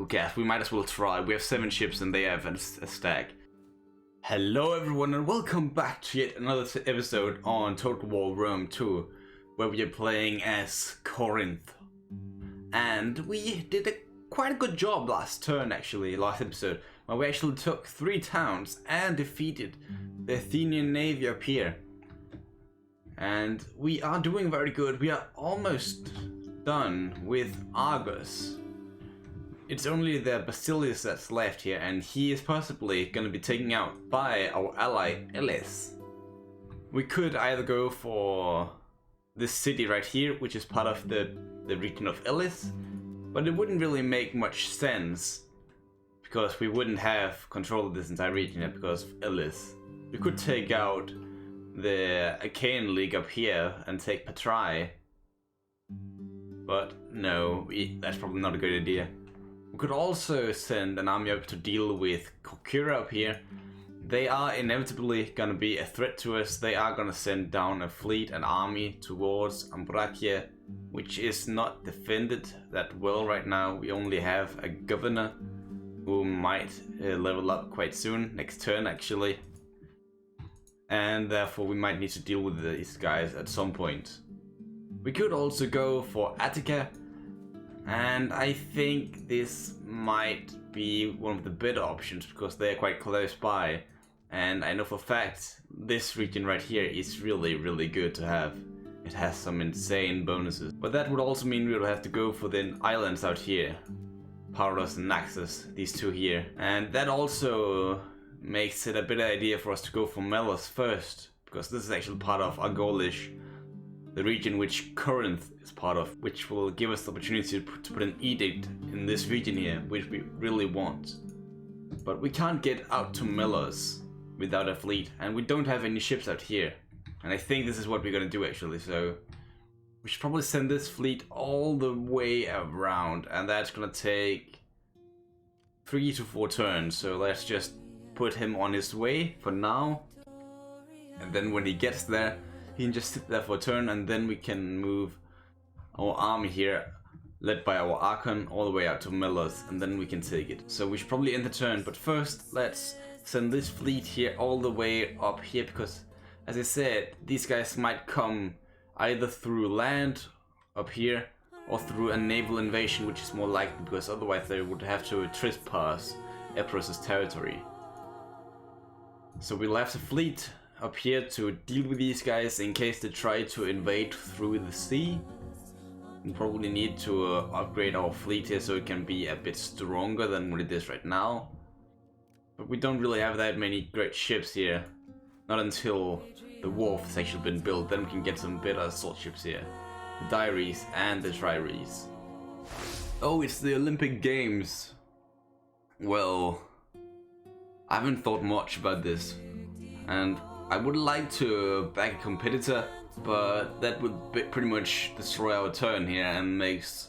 Who cares? We might as well try. We have 7 ships and they have a stack. Hello everyone and welcome back to yet another episode on Total War Rome 2, where we are playing as Corinth. And we did quite a good job last episode, where we actually took 3 towns and defeated the Athenian navy up here. And we are doing very good. We are almost done with Argos. It's only the Basilius that's left here, and he is possibly going to be taken out by our ally Elis. We could either go for this city right here, which is part of the region of Elis, but it wouldn't really make much sense because we wouldn't have control of this entire region yet because of Elis. We could take out the Achaean League up here and take Patrai, but no, that's probably not a good idea. We could also send an army up to deal with Kokura up here. They are inevitably gonna be a threat to us. They are gonna send down a fleet, an army towards Ambrakia, which is not defended that well right now. We only have a governor who might level up quite soon, next turn actually. And therefore we might need to deal with these guys at some point. We could also go for Attica. And I think this might be one of the better options because they're quite close by. And I know for a fact this region right here is really good to have. It has some insane bonuses. But that would also mean we would have to go for the islands out here. Paros and Naxos, these 2 here. And that also makes it a better idea for us to go for Melos first. Because this is actually part of Argolish, the region which Corinth is part of, which will give us the opportunity to put an edict in this region here, which we really want. But we can't get out to Melos without a fleet, and we don't have any ships out here. And I think this is what we're gonna do actually, so we should probably send this fleet all the way around, and that's gonna take 3 to 4 turns, so let's just put him on his way for now. And then when he gets there, he can just sit there for a turn, and then we can move our army here, led by our Archon, all the way out to Melos, and then we can take it. So we should probably end the turn, but first let's send this fleet here all the way up here, because as I said, these guys might come either through land up here or through a naval invasion, which is more likely because otherwise they would have to trespass Epirus' territory. So we'll have the fleet up here to deal with these guys in case they try to invade through the sea. We probably need to upgrade our fleet here so it can be a bit stronger than what it is right now. But we don't really have that many great ships here. Not until the wharf has actually been built, then we can get some better assault ships here. The Diaries and the Triaries. Oh, it's the Olympic Games. Well, I haven't thought much about this. And I would like to back a competitor, but that would pretty much destroy our turn here and makes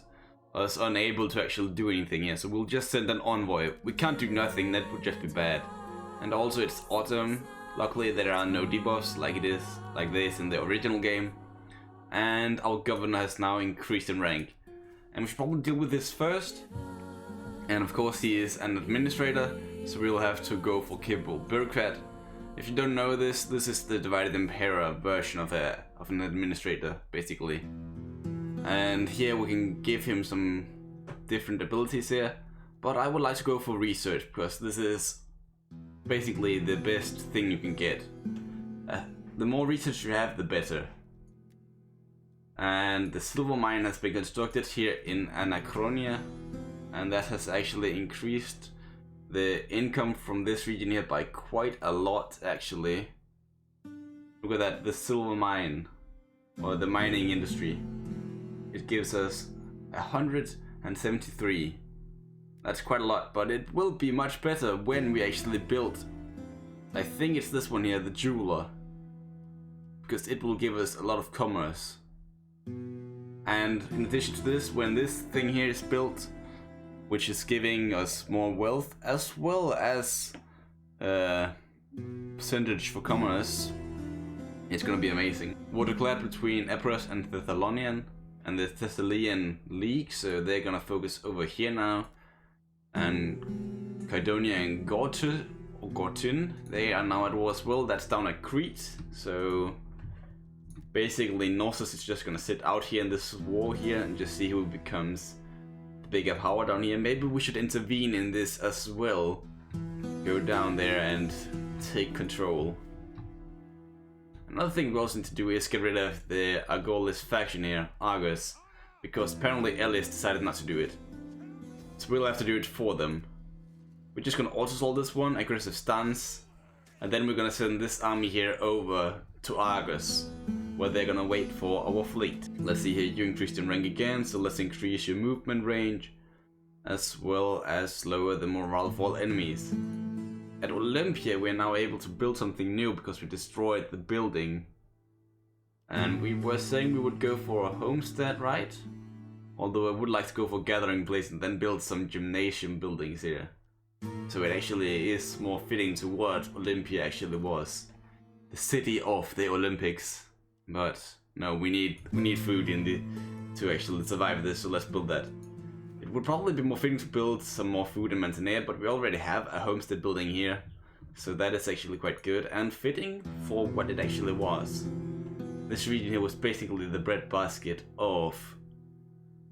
us unable to actually do anything here. So we'll just send an envoy. We can't do nothing, that would just be bad. And also it's autumn. Luckily there are no debuffs like this in the original game. And our governor has now increased in rank. And we should probably deal with this first. And of course he is an administrator, so we'll have to go for capable bureaucrat. If you don't know this, this is the divided Impera version of an administrator, basically. And here we can give him some different abilities here, but I would like to go for research because this is basically the best thing you can get. The more research you have, the better. And the silver mine has been constructed here in Anachronia, and that has actually increased the income from this region here by quite a lot actually. Look at that, the silver mine, or the mining industry. It gives us 173. That's quite a lot, but it will be much better when we actually build. I think it's this one here, the jeweler, because it will give us a lot of commerce. And in addition to this, when this thing here is built, which is giving us more wealth as well as percentage for commerce, it's gonna be amazing. War declared between Epirus and the Thessalonian and the Thessalian League, so they're gonna focus over here now. And Kydonia and Gortyn, they are now at war as well. That's down at Crete. So basically Knossos is just gonna sit out here in this war here and just see who becomes the bigger power down here. Maybe we should intervene in this as well. Go down there and take control. Another thing we also need to do is get rid of the Argolis faction here, Argos, because apparently Elias decided not to do it. So we'll have to do it for them. We're just gonna auto-solve this one, aggressive stance, and then we're gonna send this army here over to Argos, where they're gonna wait for our fleet. Let's see here, you increased in rank again, so let's increase your movement range, as well as lower the morale of all enemies. At Olympia we're now able to build something new because we destroyed the building. And we were saying we would go for a homestead, right? Although I would like to go for gathering place and then build some gymnasium buildings here. So it actually is more fitting to what Olympia actually was. The city of the Olympics. But no, we need food to actually survive this, so let's build that. It would probably be more fitting to build some more food in Mantinea, but we already have a homestead building here. So that is actually quite good and fitting for what it actually was. This region here was basically the breadbasket of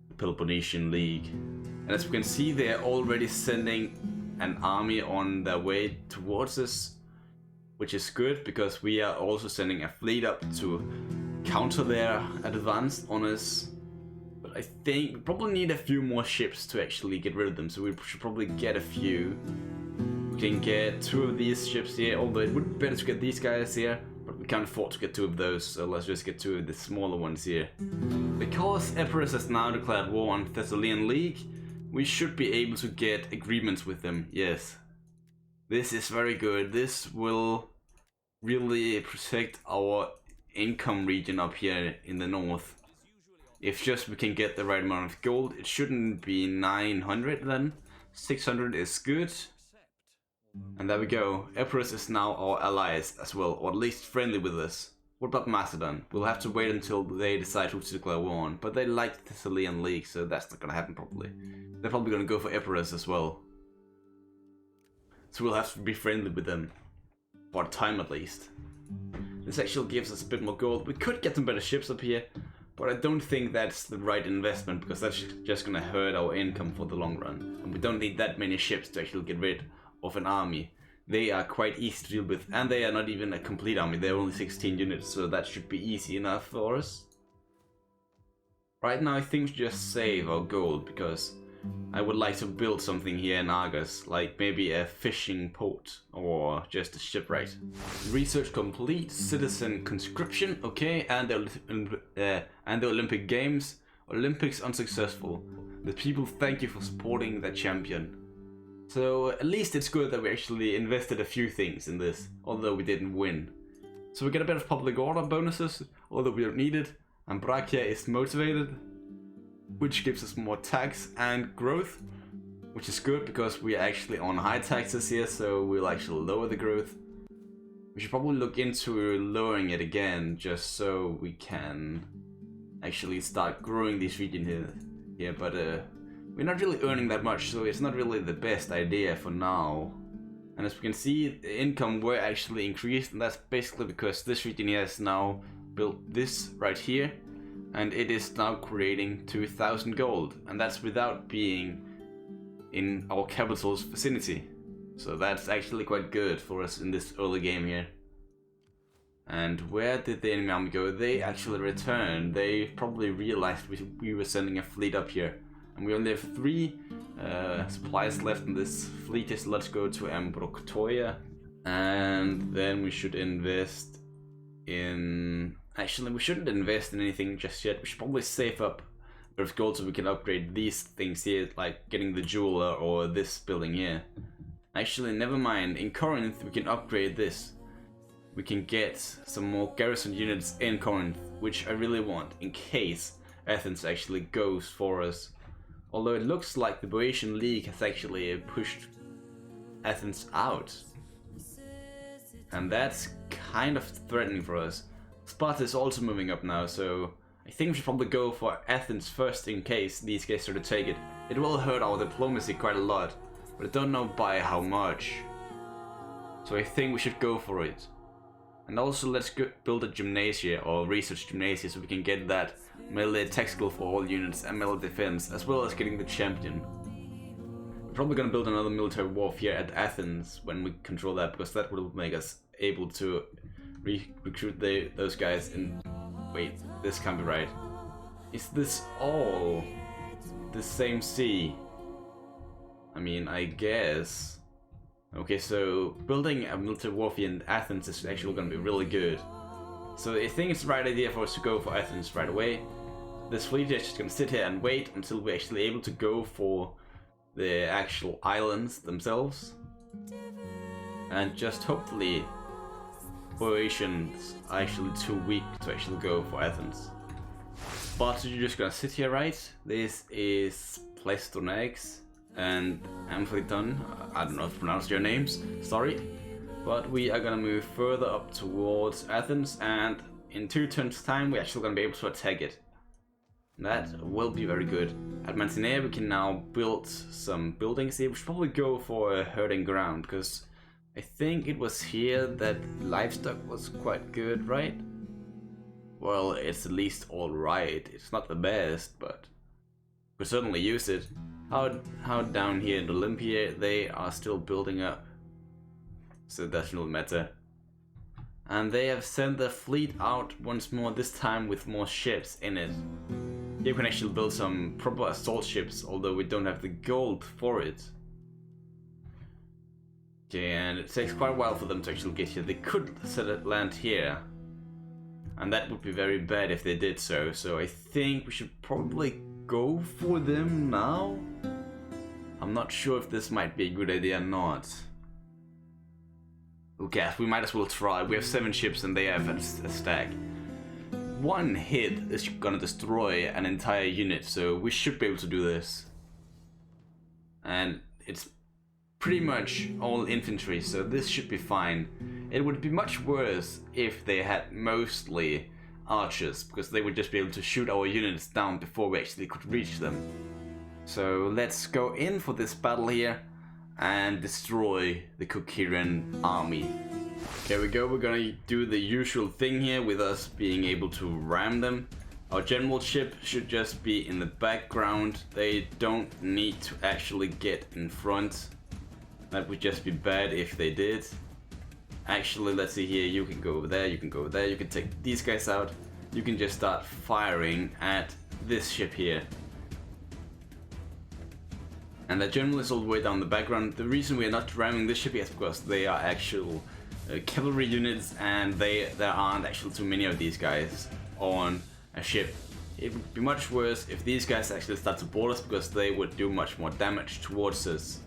the Peloponnesian League. And as we can see, they're already sending an army on their way towards us, which is good because we are also sending a fleet up to counter their advance on us. But I think we probably need a few more ships to actually get rid of them, so we should probably get a few. We can get 2 of these ships here, although it would be better to get these guys here, but we can't afford to get 2 of those, so let's just get 2 of the smaller ones here. Because Epirus has now declared war on Thessalian League, we should be able to get agreements with them, yes. This is very good. This will really protect our income region up here in the north. If just we can get the right amount of gold, it shouldn't be 900 then. 600 is good. And there we go. Epirus is now our allies as well, or at least friendly with us. What about Macedon? We'll have to wait until they decide who to declare war on, but they like the Thessalian League, so that's not gonna happen probably. They're probably gonna go for Epirus as well. So we'll have to be friendly with them. For a time at least. This actually gives us a bit more gold. We could get some better ships up here, but I don't think that's the right investment because that's just gonna hurt our income for the long run. And we don't need that many ships to actually get rid of an army. They are quite easy to deal with, and they are not even a complete army. They're only 16 units, so that should be easy enough for us. Right now I think we should just save our gold because I would like to build something here in Argos, like maybe a fishing port or just a shipwright. Research complete, citizen conscription, okay, and the Olympic Games. Olympics unsuccessful. The people thank you for supporting their champion. So at least it's good that we actually invested a few things in this, although we didn't win. So we get a bit of public order bonuses, although we don't need it. And Brachia is motivated, which gives us more tax and growth, which is good because we are actually on high taxes here, so we'll actually lower the growth. We should probably look into lowering it again, just so we can actually start growing this region here, but we're not really earning that much, so it's not really the best idea for now. And as we can see, the income were actually increased, and that's basically because this region here has now built this right here, and it is now creating 2,000 gold, and that's without being in our capital's vicinity. So that's actually quite good for us in this early game here. And where did the enemy army go? They actually returned. They probably realized we were sending a fleet up here. And we only have 3 supplies left in this fleet. So let's go to Ambroktoia. And then we should invest in... Actually, we shouldn't invest in anything just yet. We should probably save up a bit of gold so we can upgrade these things here, like getting the jeweler or this building here. Actually, never mind. In Corinth, we can upgrade this. We can get some more garrison units in Corinth, which I really want, in case Athens actually goes for us. Although it looks like the Boeotian League has actually pushed Athens out. And that's kind of threatening for us. Sparta is also moving up now, so I think we should probably go for Athens first in case these guys sort of take it. It will hurt our diplomacy quite a lot, but I don't know by how much. So I think we should go for it. And also let's build a gymnasia or research gymnasia so we can get that melee attack skill for all units and melee defense, as well as getting the champion. We're probably gonna build another military wharf here at Athens when we control that, because that will make us able to recruit those guys in... Wait, this can't be right. Is this all the same sea? I mean, I guess. Okay, so building a military wharf here in Athens is actually going to be really good. So I think it's the right idea for us to go for Athens right away. This fleet is just going to sit here and wait until we're actually able to go for the actual islands themselves. And just hopefully Boeotians are actually too weak to actually go for Athens. But you're just going to sit here, right? This is Plestonex and Amphiton. I don't know if I pronounced your names, sorry. But we are gonna move further up towards Athens, and in 2 turns time we're actually gonna be able to attack it. That will be very good. At Mantinea we can now build some buildings here. We should probably go for a herding ground, because I think it was here that livestock was quite good, right? Well, it's at least alright. It's not the best, but we certainly use it. How down here in Olympia they are still building up, so that doesn't matter. And they have sent their fleet out once more, this time with more ships in it. Here we can actually build some proper assault ships, although we don't have the gold for it. Okay, and it takes quite a while for them to actually get here. They could set a land here, and that would be very bad if they did so. So I think we should probably go for them now. I'm not sure if this might be a good idea or not. Okay, we might as well try. We have 7 ships and they have a stack. One hit is gonna destroy an entire unit, so we should be able to do this. And it's pretty much all infantry, so this should be fine. It would be much worse if they had mostly archers, because they would just be able to shoot our units down before we actually could reach them. So let's go in for this battle here and destroy the Kokirian army. Here we go, we're gonna do the usual thing here with us being able to ram them. Our general ship should just be in the background. They don't need to actually get in front. That would just be bad if they did. Actually, let's see here, you can go over there, you can go over there, you can take these guys out. You can just start firing at this ship here. And the general is all the way down the background. The reason we are not ramming this ship is because they are actual cavalry units, and there aren't actually too many of these guys on a ship. It would be much worse if these guys actually start to board us, because they would do much more damage towards us.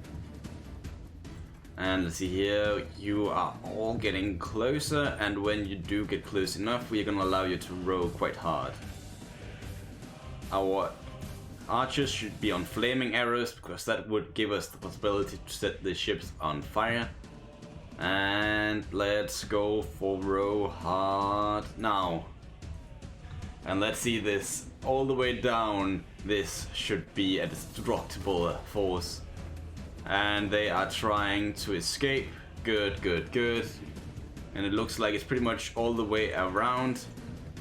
And let's see here, you are all getting closer, and when you do get close enough, we're gonna allow you to row quite hard. Our archers should be on flaming arrows, because that would give us the possibility to set the ships on fire. And let's go for row hard now. And let's see this all the way down. This should be a destructible force. And they are trying to escape. Good, good, good. And it looks like it's pretty much all the way around.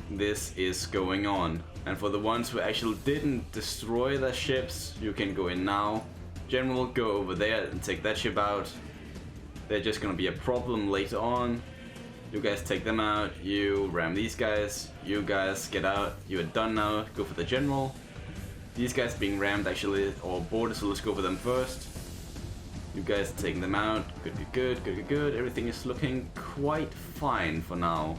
This is going on. And for the ones who actually didn't destroy their ships, you can go in now. General, go over there and take that ship out. They're just gonna be a problem later on. You guys take them out. You ram these guys. You guys get out. You are done now. Go for the general. These guys being rammed actually, or boarded, so let's go for them first. You guys taking them out. Good, good, good, good, good, good. Everything is looking quite fine for now.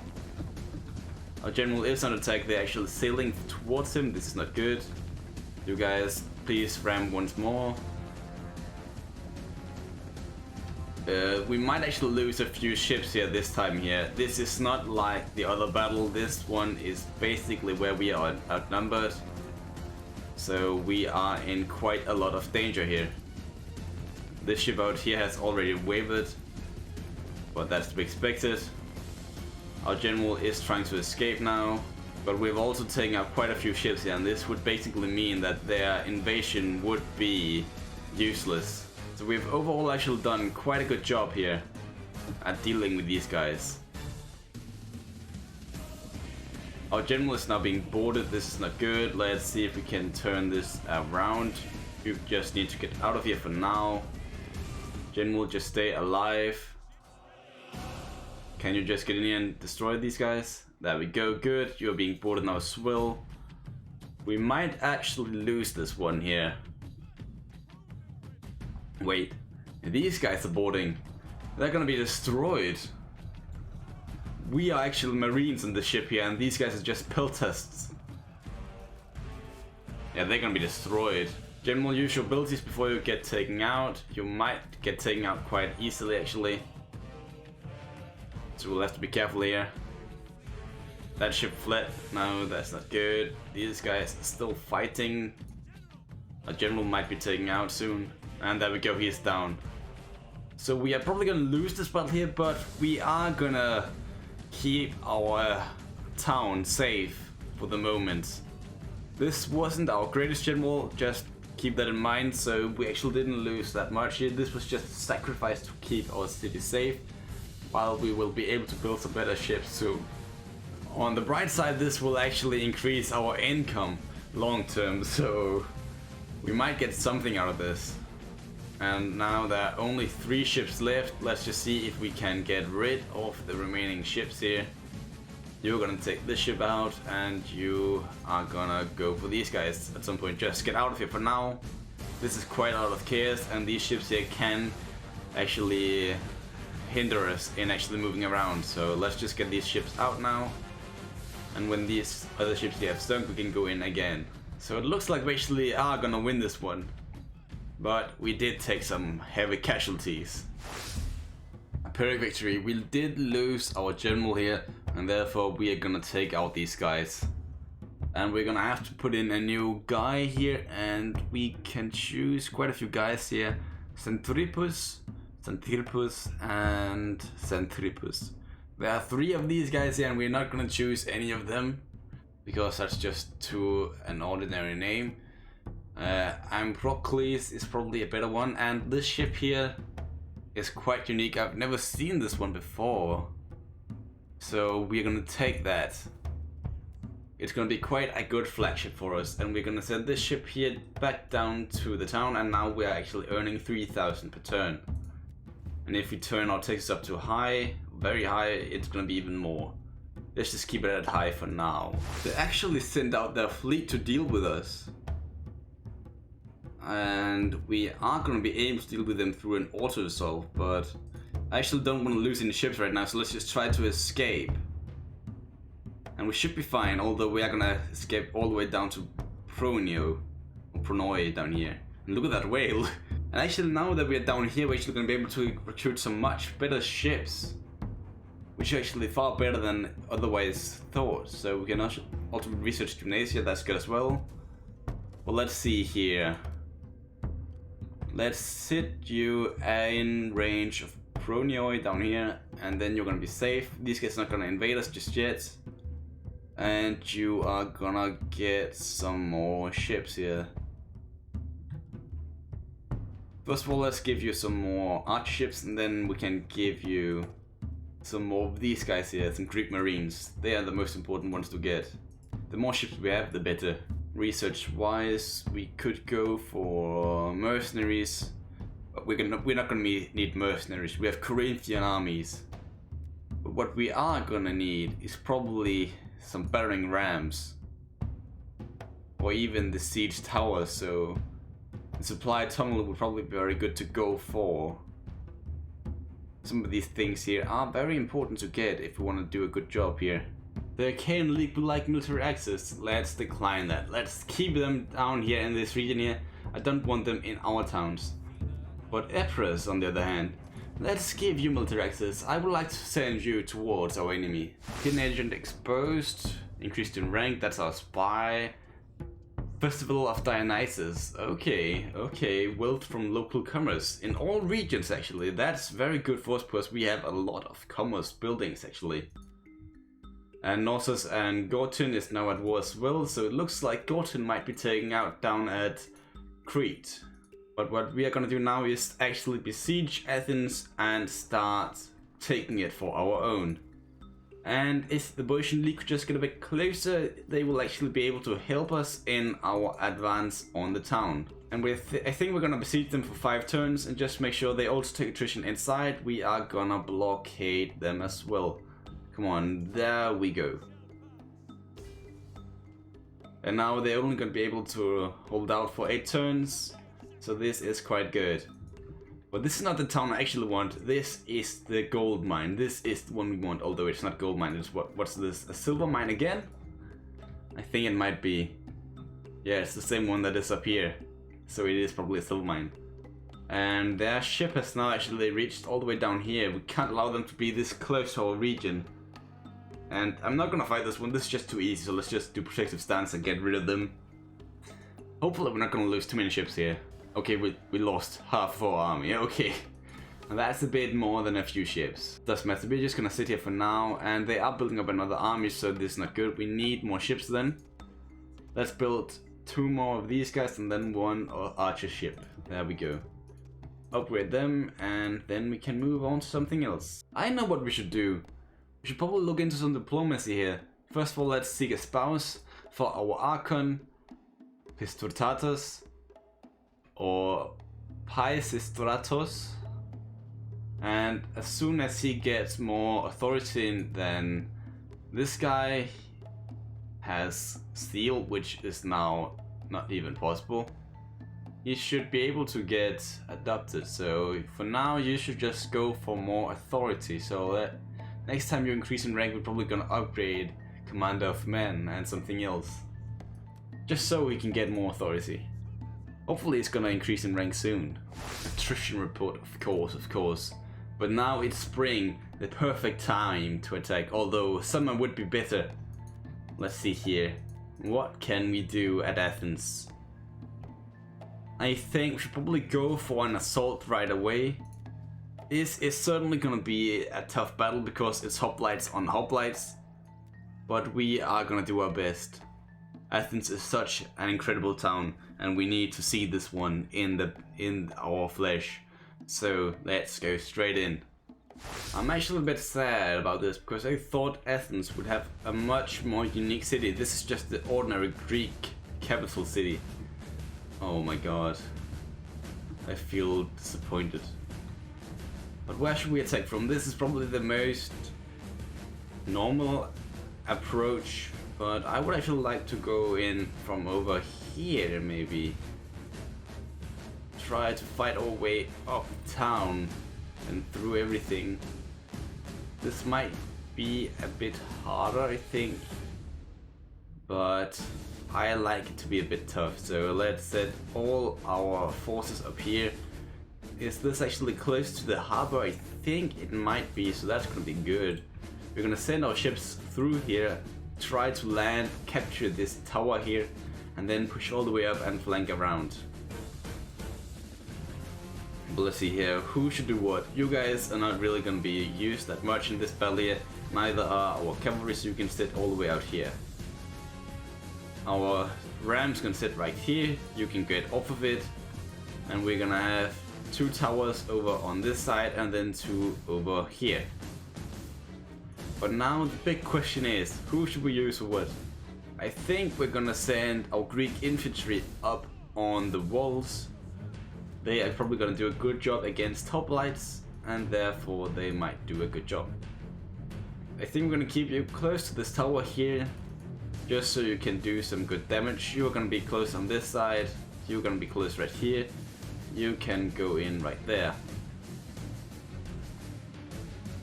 Our general is on attack. They're actually sailing towards him. This is not good. You guys, please ram once more. We might actually lose a few ships here this time here. This is not like the other battle. This one is basically where we are outnumbered. So we are in quite a lot of danger here. This ship out here has already wavered, but that's to be expected. Our general is trying to escape now, but we've also taken out quite a few ships here, and this would basically mean that their invasion would be useless. So we've overall actually done quite a good job here at dealing with these guys. Our general is now being boarded. This is not good. Let's see if we can turn this around. We just need to get out of here for now. General, just stay alive. Can you just get in here and destroy these guys? There we go, good. You're being boarded now as well. We might actually lose this one here. Wait, these guys are boarding. They're gonna be destroyed. We are actually marines on the ship here, and these guys are just peltasts. Yeah, they're gonna be destroyed. General, use your abilities before you get taken out. You might get taken out quite easily, actually. So we'll have to be careful here. That ship fled. No, that's not good. These guys are still fighting. Our general might be taken out soon. And there we go, he's down. So we are probably gonna lose this battle here, but we are gonna keep our town safe for the moment. This wasn't our greatest general, just keep that in mind. So we actually didn't lose that much here. This was just a sacrifice to keep our city safe, while we will be able to build some better ships soon. On the bright side, this will actually increase our income long term, so we might get something out of this. And now there are only 3 ships left. Let's just see if we can get rid of the remaining ships here. You're gonna take this ship out, and you are gonna go for these guys at some point. Just get out of here for now. This is quite out of chaos, and these ships here can actually hinder us in actually moving around. So let's just get these ships out now. And when these other ships here have sunk, we can go in again. So it looks like we actually are gonna win this one. But we did take some heavy casualties. A Pyrrhic victory. We did lose our general here, and therefore we are gonna take out these guys. And we're gonna have to put in a new guy here, and we can choose quite a few guys here. Xanthrippus, and Xanthrippus. There are 3 of these guys here, and we're not gonna choose any of them because that's just too an ordinary name. Ambrocles is probably a better one, and this ship here is quite unique. I've never seen this one before, so we're gonna take that. It's gonna be quite a good flagship for us, and we're gonna send this ship here back down to the town, and now we're actually earning 3,000 per turn. And if we turn our taxes up to high, very high, it's gonna be even more. Let's just keep it at high for now. They actually sent out their fleet to deal with us. And we are going to be able to deal with them through an auto-assault, but I actually don't want to lose any ships right now, so let's just try to escape. And we should be fine, although we are going to escape all the way down to Pronio, or Pronoi down here. And look at that whale. And actually now that we are down here, we're actually going to be able to recruit some much better ships, which are actually far better than otherwise thought. So we can also research Gymnasia, that's good as well. Well, let's see here. Let's sit you in range of Pronioi down here, and then you're gonna be safe. These guys are not gonna invade us just yet. And you are gonna get some more ships here. First of all, let's give you some more arch ships, and then we can give you some more of these guys here, some Greek Marines. They are the most important ones to get. The more ships we have, the better. Research wise, we could go for mercenaries, but we're not gonna need mercenaries. We have Corinthian armies. But what we are gonna need is probably some battering rams, or even the siege tower. So the supply tunnel would probably be very good to go for. Some of these things here are very important to get if we want to do a good job here. The Arcane League would like military access. Let's decline that. Let's keep them down here in this region here. I don't want them in our towns. But Epirus, on the other hand, let's give you military access. I would like to send you towards our enemy. Hidden agent exposed, increased in rank, that's our spy. Festival of Dionysus. Okay, wealth from local commerce in all regions actually. That's very good for us because we have a lot of commerce buildings actually. And Knossos and Gortyn is now at war as well, so it looks like Gortyn might be taken out down at Crete. But what we are gonna do now is actually besiege Athens and start taking it for our own. And if the Boeotian League could just get a bit closer, they will actually be able to help us in our advance on the town. And I think we're gonna besiege them for 5 turns and just make sure they also take attrition inside. We are gonna blockade them as well. Come on, there we go. And now they're only gonna be able to hold out for 8 turns. So this is quite good. But this is not the town I actually want. This is the gold mine. This is the one we want, although it's not gold mine. It's what's this? A silver mine again? I think it might be. Yeah, it's the same one that is up here. So it is probably a silver mine. And their ship has now actually reached all the way down here. We can't allow them to be this close to our region. And I'm not gonna fight this one. This is just too easy, so let's just do protective stance and get rid of them. Hopefully we're not gonna lose too many ships here. Okay, we lost half of our army, okay. And that's a bit more than a few ships. Doesn't matter, we're just gonna sit here for now, and they are building up another army, so this is not good. We need more ships then. Let's build 2 more of these guys and then 1 archer ship. There we go. Upgrade them, and then we can move on to something else. I know what we should do. We should probably look into some diplomacy here. First of all, let's seek a spouse for our Archon, Pistortatus, or Paisistratos, and as soon as he gets more authority, then this guy has steel, which is now not even possible. He should be able to get adopted, so for now you should just go for more authority, so that next time you increase in rank we're probably gonna upgrade Commander of Men and something else, just so we can get more authority. Hopefully it's gonna increase in rank soon. Attrition report, of course. But now it's spring, the perfect time to attack, although summer would be better. Let's see here. What can we do at Athens? I think we should probably go for an assault right away. This is certainly gonna be a tough battle because it's hoplites on hoplites. But we are gonna do our best. Athens is such an incredible town, and we need to see this one in our flesh. So let's go straight in. I'm actually a bit sad about this because I thought Athens would have a much more unique city. This is just the ordinary Greek capital city. Oh my god. I feel disappointed. But where should we attack from? This is probably the most normal approach. But I would actually like to go in from over here, maybe. Try to fight our way up town and through everything. This might be a bit harder, I think. But I like it to be a bit tough, so let's set all our forces up here. Is this actually close to the harbor? I think it might be, so that's gonna be good. We're gonna send our ships through here, try to land, capture this tower here, and then push all the way up and flank around. But let's see here, who should do what? You guys are not really gonna be used that much in this battle here, neither are our cavalry, so you can sit all the way out here. Our ram's gonna sit right here, you can get off of it, and we're gonna have 2 towers over on this side and then 2 over here. But now the big question is, who should we use for what? I think we're gonna send our Greek infantry up on the walls. They are probably gonna do a good job against hoplites, and therefore they might do a good job. I think we're gonna keep you close to this tower here, just so you can do some good damage. You're gonna be close on this side, you're gonna be close right here. You can go in right there.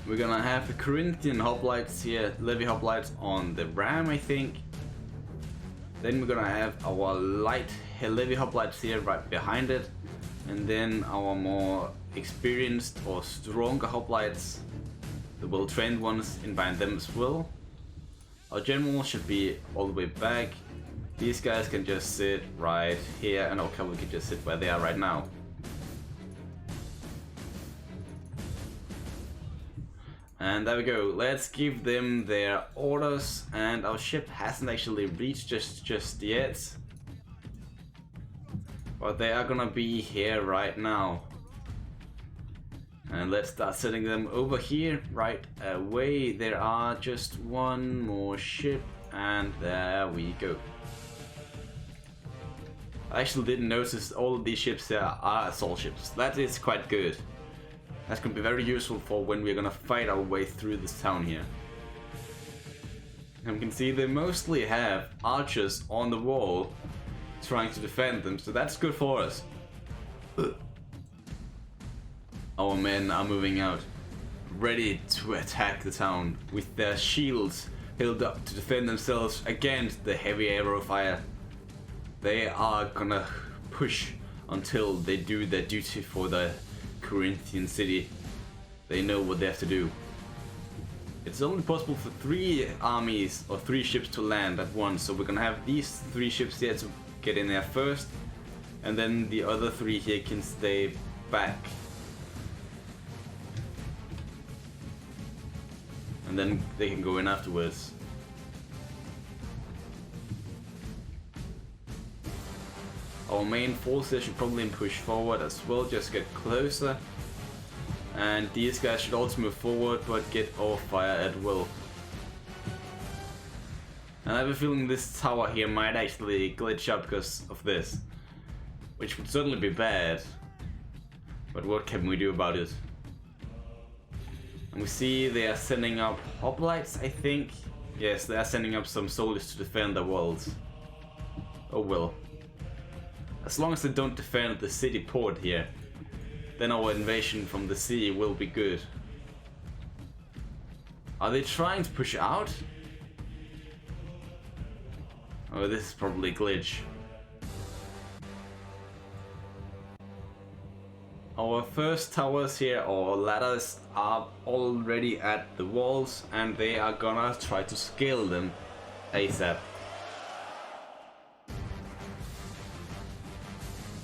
We're gonna have the Corinthian hoplites here, levy hoplites on the ram, I think. Then we're gonna have our light levy hoplites here right behind it. And then our more experienced or stronger hoplites, the well-trained ones, in behind them as well. Our general should be all the way back. These guys can just sit right here, and our cavalry can just sit where they are right now. And there we go, let's give them their orders, and our ship hasn't actually reached just yet. But they are gonna be here right now. And let's start setting them over here right away. There are just one more ship, and there we go. I actually didn't notice all of these ships here are assault ships. That is quite good. That's gonna be very useful for when we're gonna fight our way through this town here. And we can see they mostly have archers on the wall trying to defend them, so that's good for us. Our men are moving out, ready to attack the town with their shields held up to defend themselves against the heavy arrow fire. They are gonna push until they do their duty for the Corinthian city. They know what they have to do. It's only possible for 3 armies or 3 ships to land at once, so we're gonna have these 3 ships here to get in there first, and then the other 3 here can stay back. And then they can go in afterwards. Our main forces should probably push forward as well, just get closer. And these guys should also move forward, but get off fire at will. And I have a feeling this tower here might actually glitch up because of this. Which would certainly be bad. But what can we do about it? And we see they are sending up hoplites, I think. Yes, they are sending up some soldiers to defend the walls. Oh well. As long as they don't defend the city port here, then our invasion from the sea will be good. Are they trying to push out? Oh, this is probably a glitch. Our first towers here, or ladders, are already at the walls, and they are gonna try to scale them ASAP.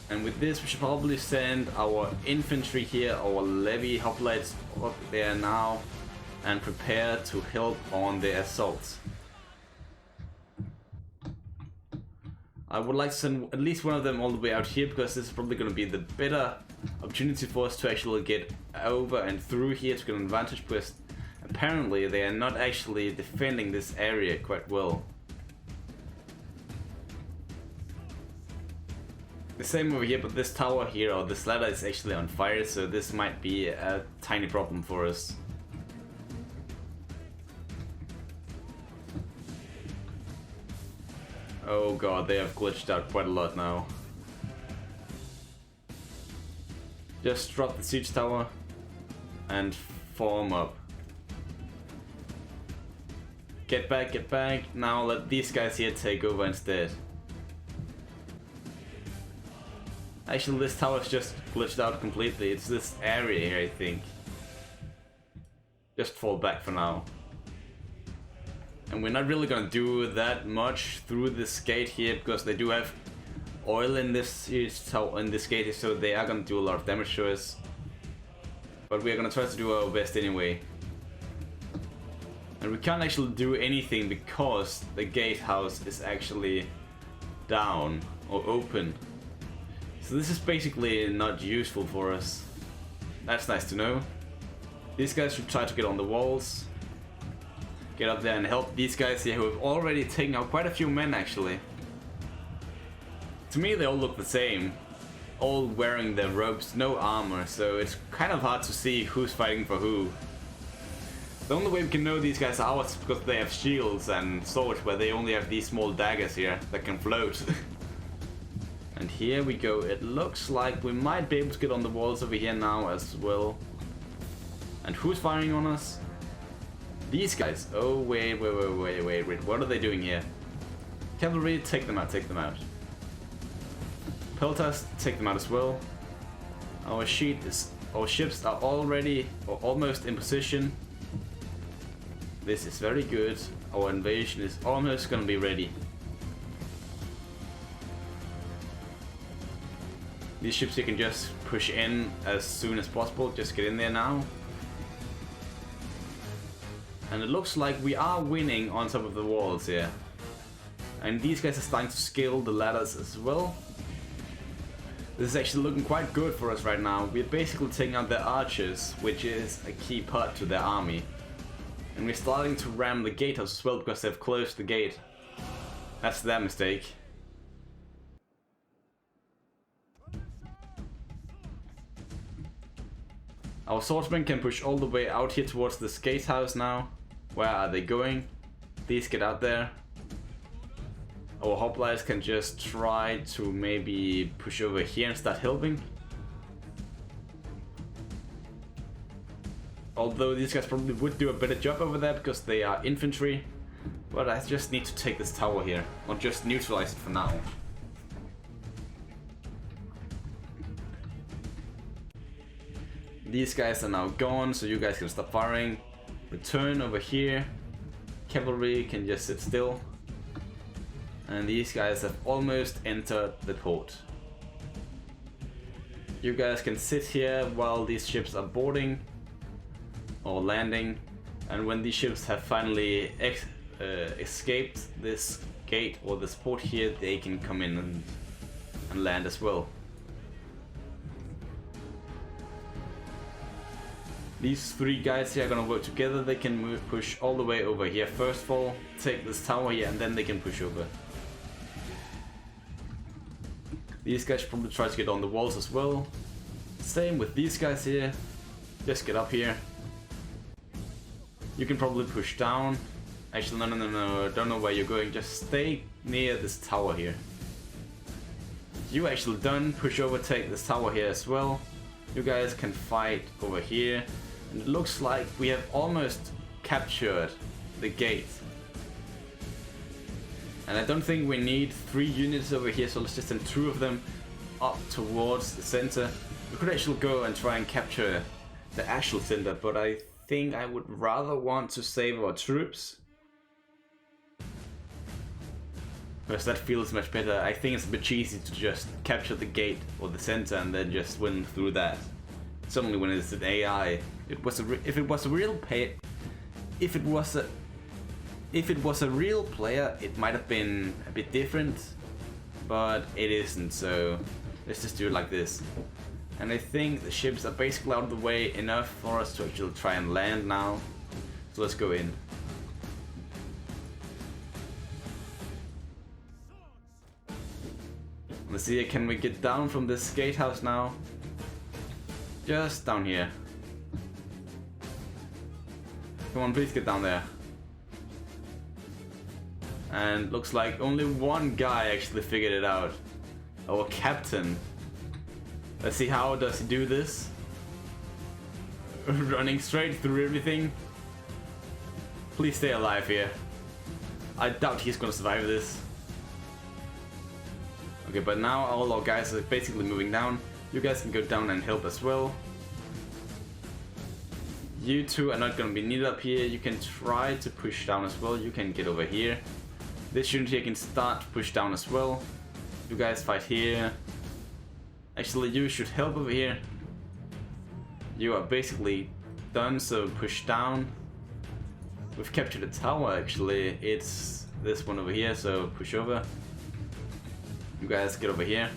And with this, we should probably send our infantry here, our levy hoplites up there now, and prepare to help on the assaults. I would like to send at least one of them all the way out here, because this is probably going to be the better opportunity for us to actually get over and through here to get an advantage, because apparently they are not actually defending this area quite well. The same over here, but this tower here, or this ladder, is actually on fire, so this might be a tiny problem for us. Oh god, they have glitched out quite a lot now. Just drop the siege tower and form up. Get back, get back. Now let these guys here take over instead. Actually, this tower's just glitched out completely. It's this area here, I think. Just fall back for now. And we're not really gonna do that much through this gate here, because they do have oil in this gate, so they are gonna do a lot of damage to us. But we're gonna try to do our best anyway. And we can't actually do anything because the gatehouse is actually down or open. So this is basically not useful for us. That's nice to know. These guys should try to get on the walls. Get up there and help these guys here who have already taken out quite a few men actually. To me they all look the same. All wearing their robes, no armor, so it's kind of hard to see who's fighting for who. The only way we can know these guys are ours is because they have shields and swords, where they only have these small daggers here that can float. And here we go. It looks like we might be able to get on the walls over here now as well. And who's firing on us? These guys. Oh, wait. What are they doing here? Cavalry, take them out, take them out. Peltas, take them out as well. Our ships are already or almost in position. This is very good. Our invasion is almost gonna be ready. These ships you can just push in as soon as possible. Just get in there now. And it looks like we are winning on top of the walls here. And these guys are starting to scale the ladders as well. This is actually looking quite good for us right now. We're basically taking out their archers, which is a key part to their army. And we're starting to ram the gatehouse as well because they've closed the gate. That's their mistake. Our swordsmen can push all the way out here towards this gatehouse now. Where are they going? Please get out there. Our hoplites can just try to maybe push over here and start helping. Although these guys probably would do a better job over there because they are infantry. But I just need to take this tower here, or just neutralize it for now. These guys are now gone, so you guys can stop firing. Return over here. Cavalry can just sit still. And these guys have almost entered the port. You guys can sit here while these ships are boarding or landing, and when these ships have finally escaped this gate or this port here, they can come in and land as well. These three guys here are gonna work together. They can push all the way over here. First of all, take this tower here, and then they can push over. These guys should probably try to get on the walls as well. Same with these guys here. Just get up here. You can probably push down. Actually, no. Don't know where you're going. Just stay near this tower here. You actually done. Push over, take this tower here as well. You guys can fight over here. And it looks like we have almost captured the gate. And I don't think we need 3 units over here, so let's just send 2 of them up towards the center. We could actually go and try and capture the actual center, but I think I would rather want to save our troops. Because that feels much better. I think it's a bit cheesy to just capture the gate or the center and then just win through that. Suddenly when it's an AI, if it was a real player, it might have been a bit different, but it isn't, so let's just do it like this. And I think the ships are basically out of the way enough for us to actually try and land now. So let's go in. Let's see, can we get down from this gatehouse now? Just down here. Come on, please get down there. And looks like only one guy actually figured it out. Our captain. Let's see, how does he do this? Running straight through everything. Please stay alive here. I doubt he's gonna survive this. Okay, but now all our guys are basically moving down. You guys can go down and help as well. You two are not gonna be needed up here. You can try to push down as well. You can get over here. This unit here can start to push down as well. You guys fight here. Actually, you should help over here. You are basically done, so push down. We've captured a tower actually. It's this one over here, so push over. You guys get over here.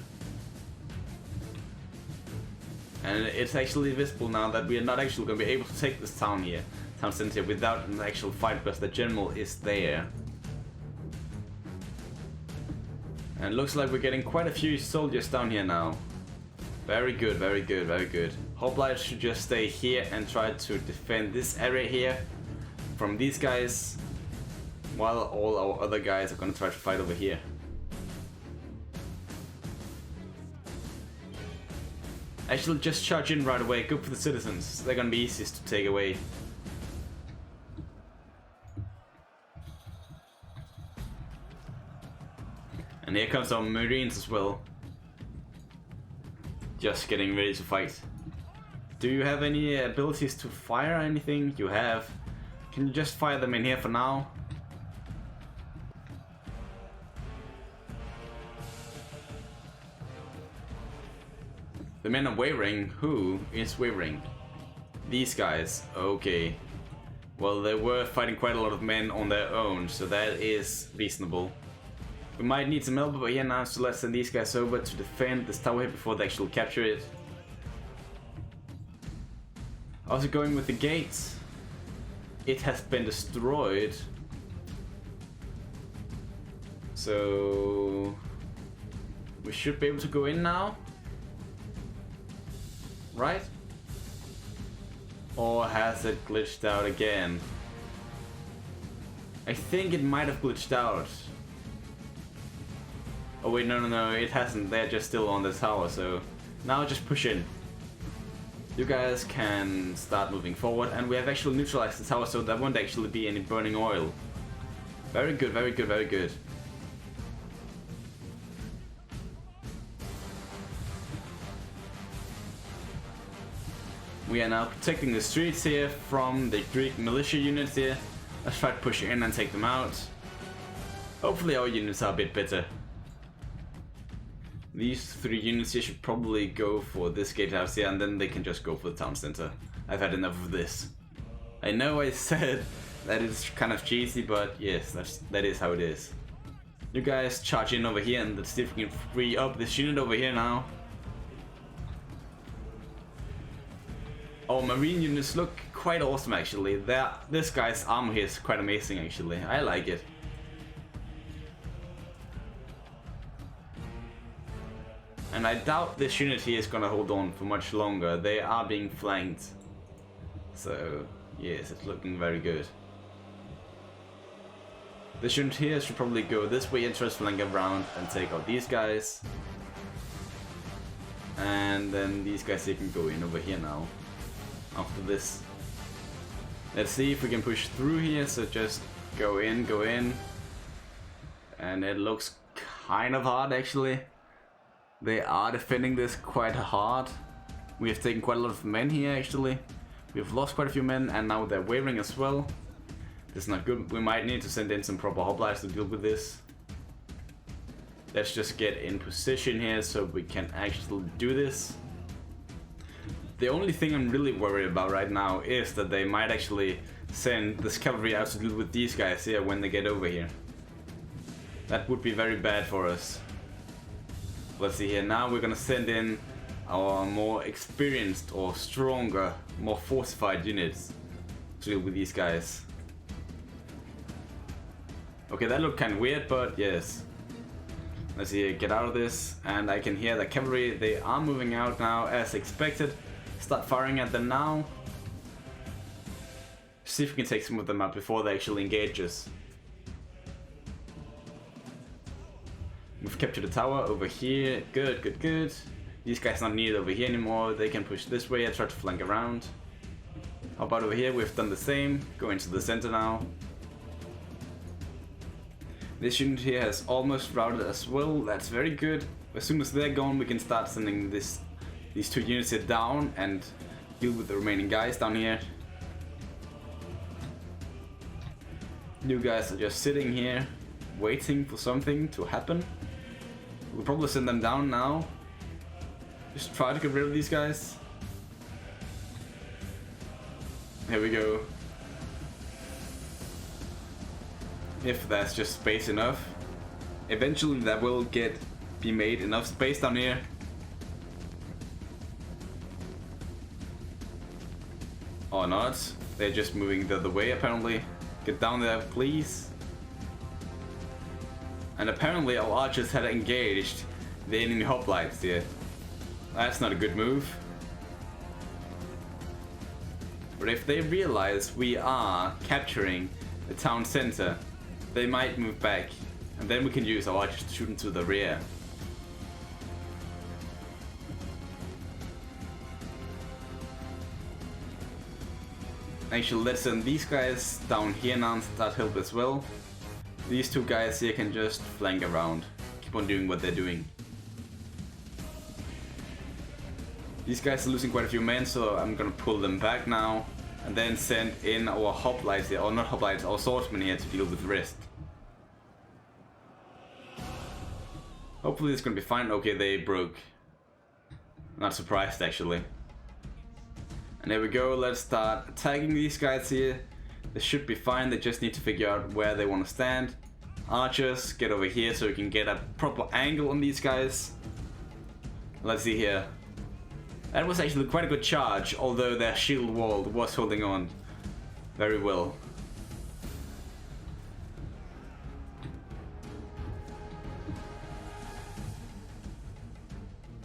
And it's actually visible now that we are not actually going to be able to take this town center without an actual fight because the general is there. And it looks like we're getting quite a few soldiers down here now. Very good, very good, very good. Hoplites should just stay here and try to defend this area here from these guys, while all our other guys are going to try to fight over here. Actually, just charge in right away. Go for the citizens. They're gonna be easiest to take away. And here comes our marines as well. Just getting ready to fight. Do you have any abilities to fire anything? You have. Can you just fire them in here for now? The men are wavering. Who is wavering? These guys. Okay. Well, they were fighting quite a lot of men on their own, so that is reasonable. We might need some help over here now, so let's send these guys over to defend this tower here before they actually capture it. Also going with the gates. It has been destroyed. So we should be able to go in now. Right? Or has it glitched out again? I think it might have glitched out. Oh wait, no, it hasn't. They're just still on the tower, so now just push in. You guys can start moving forward, and we have actually neutralized the tower, so there won't actually be any burning oil. Very good, very good, very good. We are now protecting the streets here from the Greek militia units here. Let's try to push in and take them out. Hopefully our units are a bit better. These 3 units here should probably go for this gatehouse here, and then they can just go for the town center. I've had enough of this. I know I said that it's kind of cheesy, but yes, that is how it is. You guys charge in over here, and let's see if we can free up this unit over here now. Our marine units look quite awesome actually. This guy's armor here is quite amazing actually. I like it. And I doubt this unit here is gonna hold on for much longer. They are being flanked. So yes, it's looking very good. This unit here should probably go this way and try to flank around and take out these guys. And then these guys here can go in over here now. After this, let's see if we can push through here. So just go in, and it looks kind of hard actually. They are defending this quite hard. We have taken quite a lot of men here actually. We have lost quite a few men, and now they're wavering as well. This is not good. We might need to send in some proper hoplites to deal with this. Let's just get in position here so we can actually do this. The only thing I'm really worried about right now is that they might actually send this cavalry out to deal with these guys here when they get over here. That would be very bad for us. Let's see here, now we're gonna send in our more experienced or stronger, more fortified units to deal with these guys. Okay, that looked kind of weird, but yes. Let's see here, get out of this, and I can hear the cavalry, they are moving out now as expected. Start firing at them now. See if we can take some of them out before they actually engage us. We've captured the tower over here. Good, good, good. These guys not needed over here anymore. They can push this way and try to flank around. How about over here? We've done the same. Go into the center now. This unit here has almost routed as well. That's very good. As soon as they're gone, we can start sending these 2 units here down and deal with the remaining guys down here. You guys are just sitting here waiting for something to happen. We'll probably send them down now. Just try to get rid of these guys. Here we go. If that's just space enough. Eventually there will be made enough space down here. Or not. They're just moving the other way apparently. Get down there, please. And apparently our archers had engaged the enemy hoplites here. That's not a good move. But if they realize we are capturing the town center, they might move back. And then we can use our archers to shoot into the rear. Actually, let's send these guys down here now and start help as well. These 2 guys here can just flank around. Keep on doing what they're doing. These guys are losing quite a few men, so I'm gonna pull them back now. And then send in our hoplites here, or not hoplites, our swordsmen here to deal with the rest. Hopefully it's gonna be fine. Okay, they broke. Not surprised actually. And there we go, let's start attacking these guys here. They should be fine, they just need to figure out where they want to stand. archers, get over here so we can get a proper angle on these guys. Let's see here. That was actually quite a good charge, although their shield wall was holding on very well.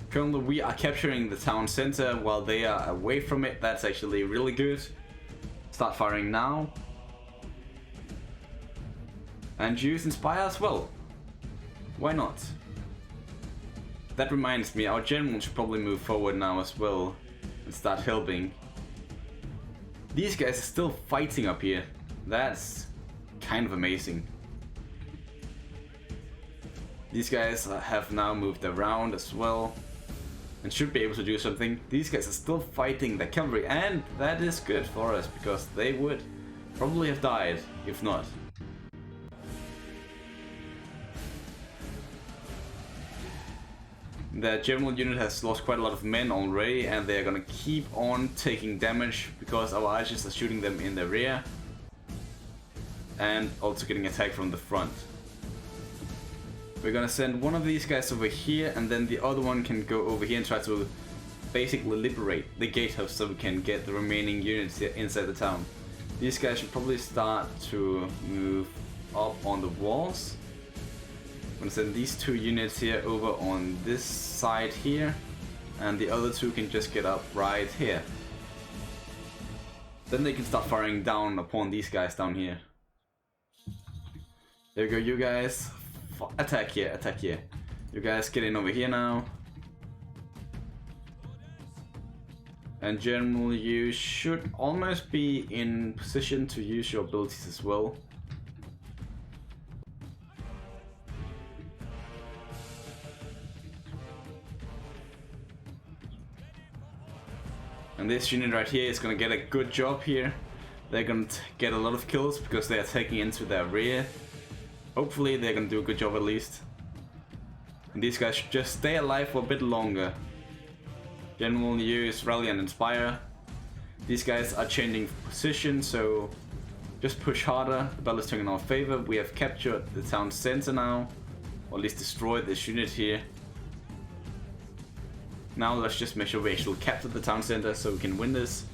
Currently we are capturing the town center while they are away from it. That's actually really good. Start firing now. And use Inspire as well. Why not? That reminds me, our general should probably move forward now as well and start helping. These guys are still fighting up here. That's kind of amazing. These guys have now moved around as well and should be able to do something. These guys are still fighting the cavalry, and that is good for us because they would probably have died if not. The general unit has lost quite a lot of men already, and they're gonna keep on taking damage because our archers are shooting them in the rear and also getting attacked from the front. We're gonna send one of these guys over here, and then the other one can go over here and try to basically liberate the gatehouse so we can get the remaining units inside the town. These guys should probably start to move up on the walls. I'm gonna send these two units here over on this side here, and the other two can just get up right here. Then they can start firing down upon these guys down here. There you go, you guys. Attack here, attack here. You guys get in over here now. And generally you should almost be in position to use your abilities as well. And this unit right here is gonna get a good job here. They're gonna get a lot of kills because they are taking into their rear. Hopefully they're gonna do a good job at least. And these guys should just stay alive for a bit longer. General use Rally and Inspire. These guys are changing position, so just push harder. The battle is turning in our favor. We have captured the town center now, or at least destroyed this unit here. Now let's just make sure we actually capture the town center so we can win this.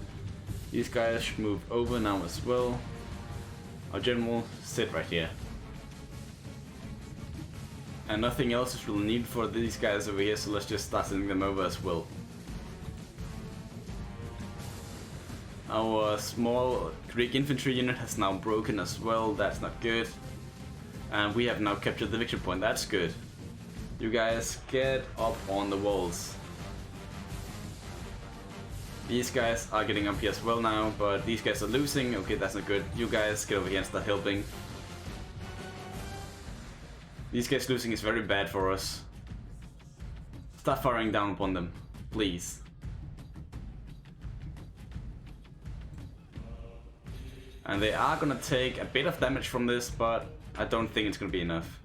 These guys should move over now as well. Our general sit right here. And nothing else is really needed for these guys over here, so let's just start sending them over as well. Our small Greek infantry unit has now broken as well. That's not good. And we have now captured the victory point. That's good. You guys get up on the walls. These guys are getting up here as well now, but these guys are losing. Okay, that's not good. You guys get over here and start helping. These guys losing is very bad for us. Start firing down upon them, please. And they are gonna take a bit of damage from this, but I don't think it's gonna be enough.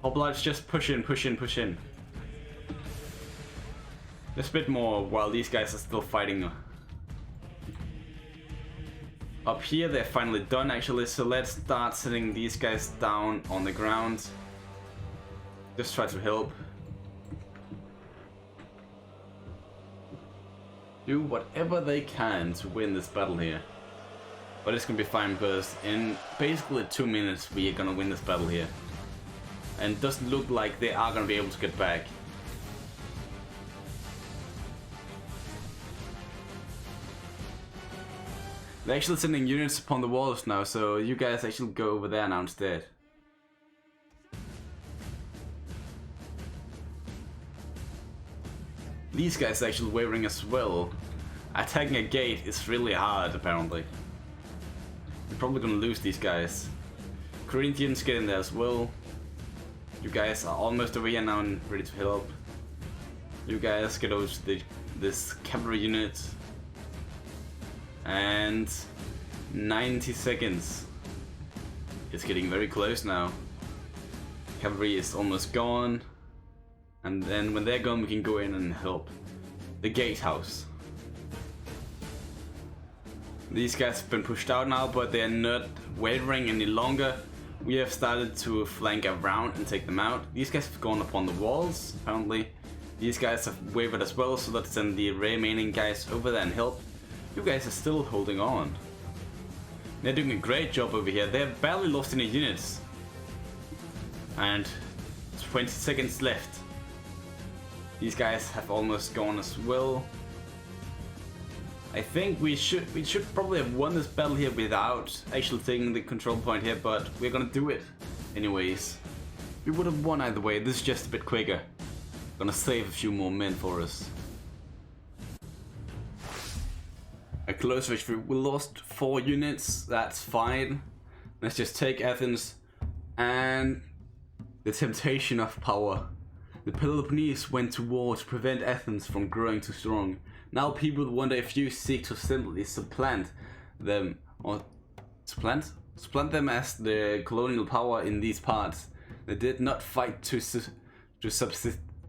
Hoplites, just push in, push in, push in. Just a bit more while these guys are still fighting. Up here they're finally done actually, so let's start sitting these guys down on the ground. Just try to help. Do whatever they can to win this battle here. But it's gonna be fine because in basically 2 minutes we are gonna win this battle here. And it doesn't look like they are gonna be able to get back. They're actually sending units upon the walls now, so you guys actually go over there now instead. These guys are actually wavering as well. Attacking a gate is really hard apparently. We're probably gonna lose these guys. Corinthians get in there as well. You guys are almost over here now and ready to help. You guys get over to this cavalry unit. And 90 seconds. It's getting very close now. Cavalry is almost gone. And then when they're gone we can go in and help the gatehouse. These guys have been pushed out now, but they're not wavering any longer. We have started to flank around and take them out. These guys have gone upon the walls, apparently. These guys have wavered as well, so let's send the remaining guys over there and help. You guys are still holding on. They're doing a great job over here. They have barely lost any units. And 20 seconds left. These guys have almost gone as well. I think we should probably have won this battle here without actually taking the control point here, but we're gonna do it anyways. We would have won either way. This is just a bit quicker. Gonna save a few more men for us. A close victory. We lost 4 units. That's fine. Let's just take Athens and the temptation of power. The Peloponnese went to war to prevent Athens from growing too strong. Now people wonder if you seek to simply supplant them or supplant them as the colonial power in these parts. They did not fight to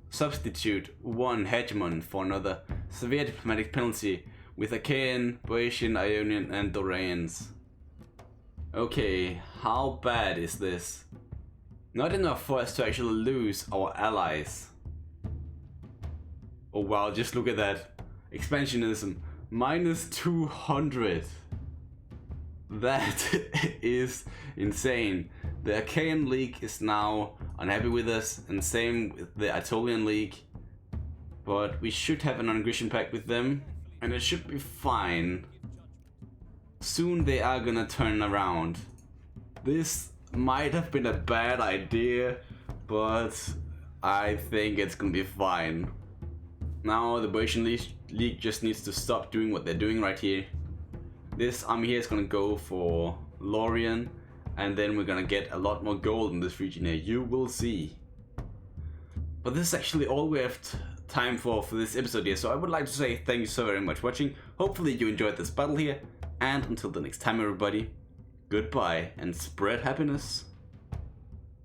substitute one hegemon for another. Severe diplomatic penalty with Achaean, Boeotian, Ionian and Dorians. Okay, how bad is this? Not enough for us to actually lose our allies. Oh wow, just look at that. Expansionism, minus 200. That is insane. The Achaean League is now unhappy with us, and same with the Aetolian League. But we should have a non-aggression pact with them, and it should be fine. Soon they are gonna turn around. This might have been a bad idea, but I think it's gonna be fine. Now the Boeotian League just needs to stop doing what they're doing right here. This army here is gonna go for Lorien, and then we're gonna get a lot more gold in this region here. You will see. But this is actually all we have time for this episode here, so I would like to say thank you so very much for watching. Hopefully you enjoyed this battle here, and until the next time everybody, goodbye and spread happiness.